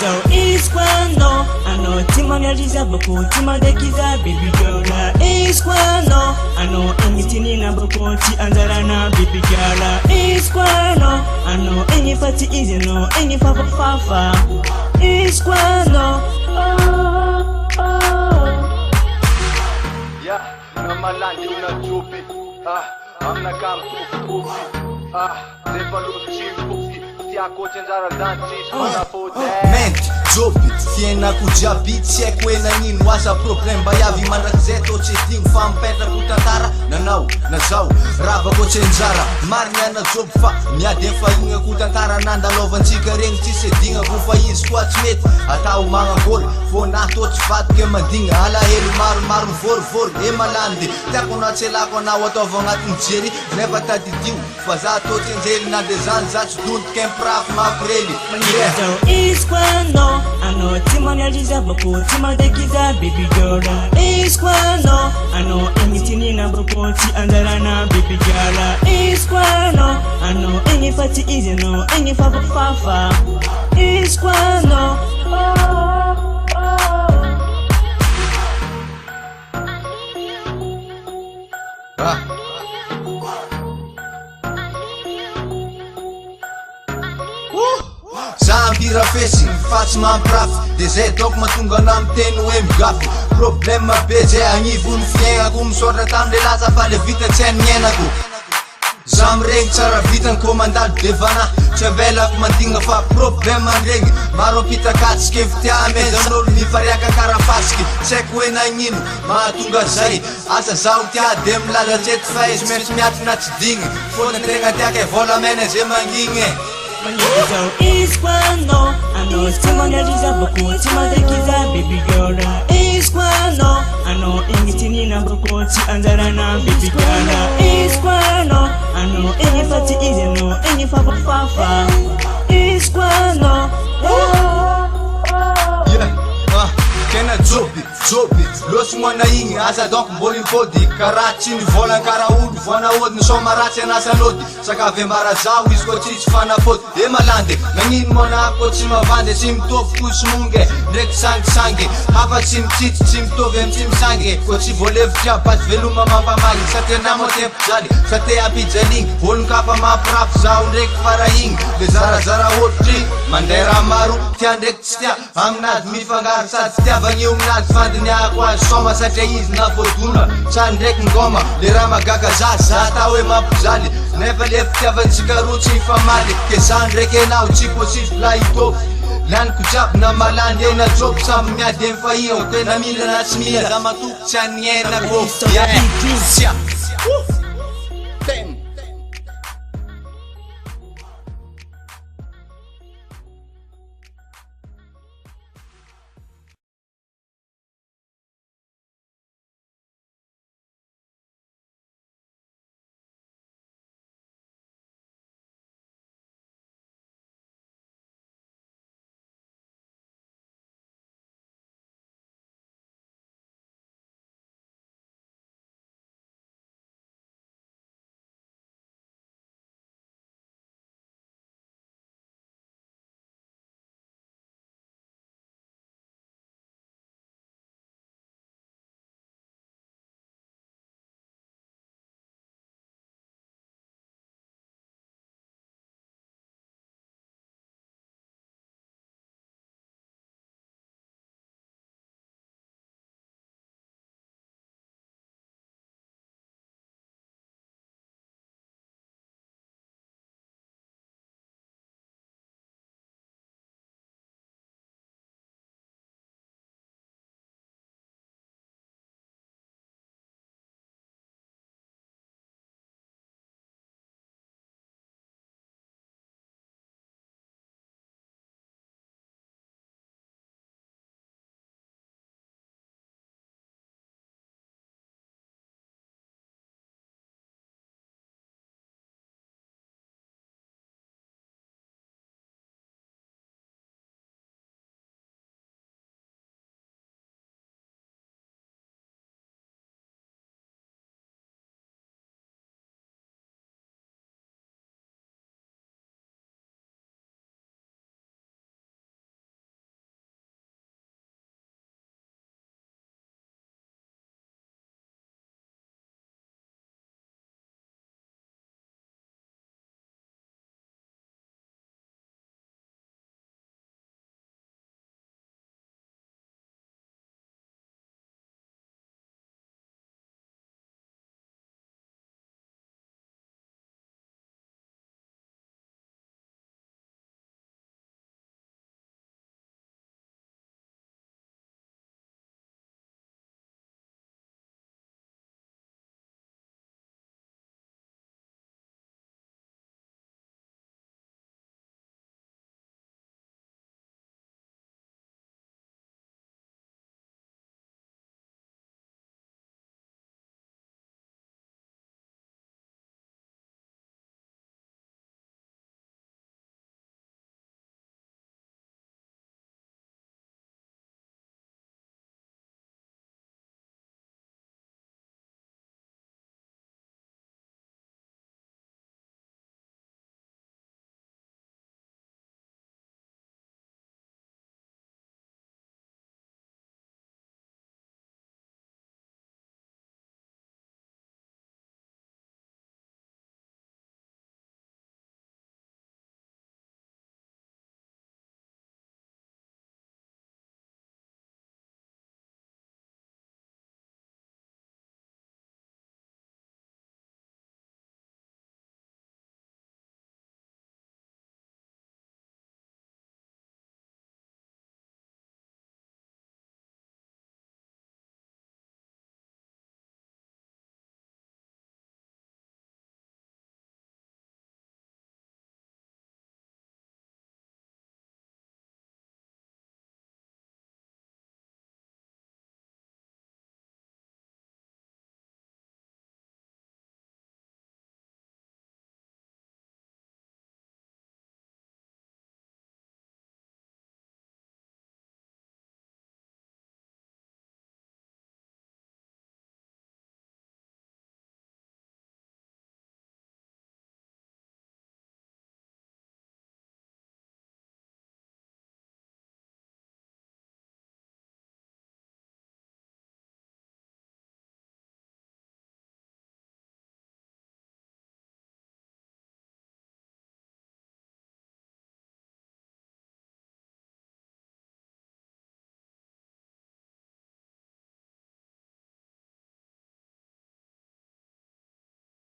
So it's quando ano timangaliza boko timadekiza baby girl it's quando ano emitini na boko ti andarana baby girl it's quando ano any party easy no any fafa it's quando yeah namalandi unachupi amna kamtufu Mente, jobi, fiena kujabi Tseko e nagnino asa problem Bayavi mandrakizay tô tsy digno fa mipetraka ho tantara Nanao, nazao, ravako tsenjara Marina jobi fa miady fahigna ko tantara Nandalovantsika regny tsisy digna ko fa izy koa tsy mety Atao magnagory, fô natô tsy vatok e madigna Alahelo maromaro mivorivory e malandy Tiako na tselako anao ataova agnatin'ny jery Nefa tadidio, fa za tô tsenjely na de zany za tsy dontoka imprafy mampirely So it's quando ano timangaliza boko timadekiza baby girl it's quando ano emitini na boko ti andarana baby girl it's quando ano any party easy no any fafa it's quando Zampira fesi, fatsy mampirafy De zay doko matonga ana miteny hoe migafy Problème be zay agnivony fiaignako Misaotra tamile laza fa le vita tsy hainy miainako Za miregny tsara vitany komandalo devana Tsy avelako mandigna fa problème andregny Maro ampitakatsika fitiamezan'olo mifariaka karafasiky Tsy haiko hoe nagnino mahatonga zay Asa zaho tia de milaza tsety fa izy maintsy miatry na tsy digny Fona tegna tiaka e volamena zay mangigny So it's quando ano timangaliza boko timadekiza baby girl it's quando ano emitini na boko ti andarana baby girl it's quando ano any party easy no any fafa it's quando Kena jobi, loso mwana igny asa donc mboli mipody Karaha tsy nivolagna karaha olo voana ody Nisoma ratsy anasa lody Sakavy ambara zaho izy koa tsy fanafody E malande, nagnino mona koa tsy mavandy Tsy mitovy kosi monge, ndraiky sangisangy Hafa tsy mitsitsy, tsy mitovy amy tsy misangy Koa tsy voalevitra, baty veloma mampamagy Satria namo tempo jaly, satria ampijaligny Olon kafa mampirafy zaho ndraiky fara igny Le zarazara ohatry, mandera maro Tia ndraiky tsy tia, aminazy mifangaro sady fitiavagny io aminazy Fandiniako azy soma satria izy na voadona Tsary ndraiky ngoma, le raha magaga za atao hoe mampijaly Nefa le fitiavantsika roa tsy mifamaly Ke za ndraiky enao tsy possible la hitovy Laniko jiaby na malandy e na joby Samby miady emy fahio Tena mila na tsy mila Za matoko tsy anienako